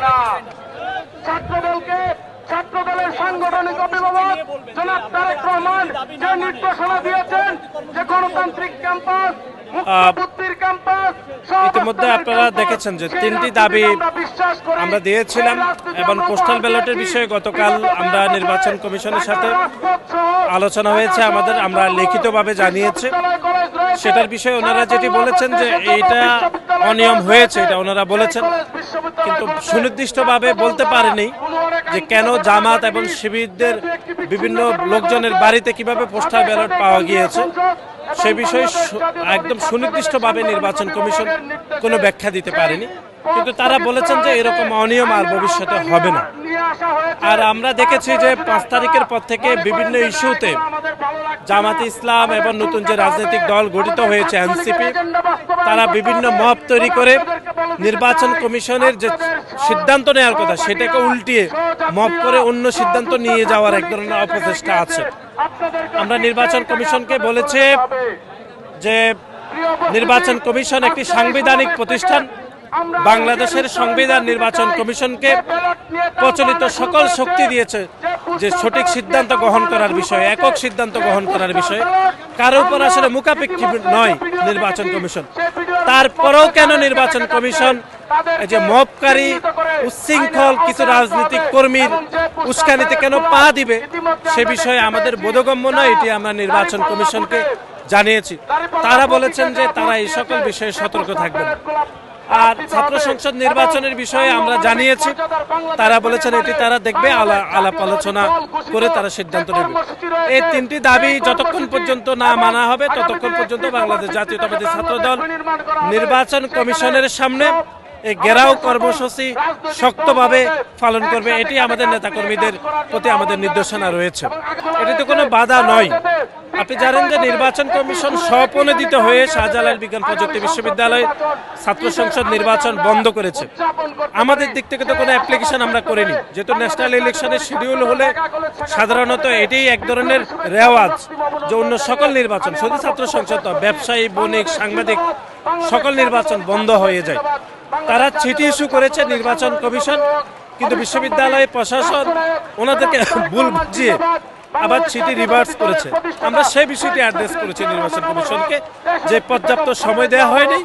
না। ছাত্রদলের সাংগঠনিক অভিভাবক জনাব তারেক রহমান যে নির্দেশনা দিয়েছেন যে গণতান্ত্রিক ক্যাম্পাস, মুক্তির ক্যাম্পাস, ইতিমধ্যে আপনারা দেখেছেন যে তিনটি দাবি আমরা দিয়েছিলাম এবং পোস্টাল ব্যালটের বিষয়ে গতকাল আমরা নির্বাচন কমিশনের সাথে আলোচনা হয়েছে আমাদের, আমরা লিখিতভাবে জানিয়েছি। সেটার বিষয়ে ওনারা যেটি বলেছেন যে এইটা অনিয়ম হয়েছে, এটা ওনারা বলেছেন, কিন্তু সুনির্দিষ্টভাবে বলতে পারেনি যে কেন জামাত এবং শিবিরদের বিভিন্ন লোকজনের বাড়িতে কিভাবে পোস্টাল ব্যালট পাওয়া গিয়েছে। সে বিষয়ে একদম সুনির্দিষ্টভাবে নির্বাচন কমিশন কোনো ব্যাখ্যা দিতে পারেনি, কিন্তু তারা বলেছেন যে এরকম অনিয়ম আর ভবিষ্যতে হবে না। আর আমরা দেখেছি যে 5 তারিখের পর থেকে বিভিন্ন ইস্যুতে জামাতে ইসলাম এবং নতুন যে রাজনৈতিক দল গঠিত হয়েছে এনসিপি, তারা বিভিন্ন মব তৈরি করে নির্বাচন কমিশনের যে সিদ্ধান্ত নেওয়ার কথা সেটাকে উল্টিয়ে মব করে অন্য সিদ্ধান্ত নিয়ে যাওয়ার এক ধরনের অপচেষ্টা আছে। আমরা নির্বাচন কমিশনকে বলেছি যে নির্বাচন কমিশন একটি সাংবিধানিক প্রতিষ্ঠান। বাংলাদেশের সংবিধান নির্বাচন কমিশনকে প্রচলিত সকল শক্তি দিয়েছে যে সঠিক সিদ্ধান্ত গ্রহণ করার বিষয়ে, একক সিদ্ধান্ত গ্রহণ করার বিষয়ে। কারো উপর আসলে মুখাপেক্ষী নয় নির্বাচন কমিশন। তারপরেও কেন নির্বাচন কমিশন এই যে মবকারী উচ্ছৃঙ্খল কিছু রাজনৈতিক কর্মীর উস্কানিতে কেন পা দিবে সে বিষয়ে আমাদের বোধগম্য নয়। এটি আমরা নির্বাচন কমিশনকে জানিয়েছি। তারা বলেছেন যে তারা এই সকল বিষয়ে সতর্ক থাকবেন। আর ছাত্র সংসদ নির্বাচনের বিষয়ে আমরা জানিয়েছি, তারা বলেছেন এটি তারা দেখবে, আলাপ আলোচনা করে তারা সিদ্ধান্ত নেবে। এই তিনটি দাবি যতক্ষণ পর্যন্ত না মানা হবে ততক্ষণ পর্যন্ত বাংলাদেশ জাতীয়তাবাদী ছাত্রদল নির্বাচন কমিশনের সামনে এই ঘেরাও কর্মসূচি শক্তভাবে পালন করবে। এটি আমাদের নেতাকর্মীদের প্রতি আমাদের নির্দেশনা রয়েছে। এটিতে কোনো বাধা নয়। আপনি জানেন যে নির্বাচন কমিশন স্বপ্রণোদিত হয়ে শাহজালাল বিজ্ঞান প্রযুক্তি বিশ্ববিদ্যালয় ছাত্র সংসদ নির্বাচন বন্ধ করেছে। আমাদের দিক থেকে তো কোনো অ্যাপ্লিকেশন আমরা করিনি, যেহেতু ন্যাশনাল ইলেকশনের শিডিউল হলে সাধারণত এটাই এক ধরনের রেওয়াজ যে অন্য সকল নির্বাচন, শুধু ছাত্র সংসদ, ব্যবসায়ী, বণিক, সাংবাদিক সকল নির্বাচন বন্ধ হয়ে যায়। তারা চিঠি ইস্যু করেছে নির্বাচন কমিশন, কিন্তু বিশ্ববিদ্যালয় প্রশাসন ওনাদেরকে ভুল বুঝিয়ে আবার চিঠি রিভার্স করেছে। আমরা সেই বিষয়টি অ্যাড্রেস করেছি নির্বাচন কমিশনকে যে পর্যাপ্ত সময় দেওয়া হয়নি,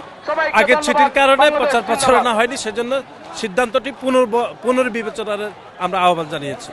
আগের চিঠির কারণে প্রচার প্রচারণা হয়নি, সেজন্য সিদ্ধান্তটি পুনর্বিবেচনার আমরা আহ্বান জানিয়েছি।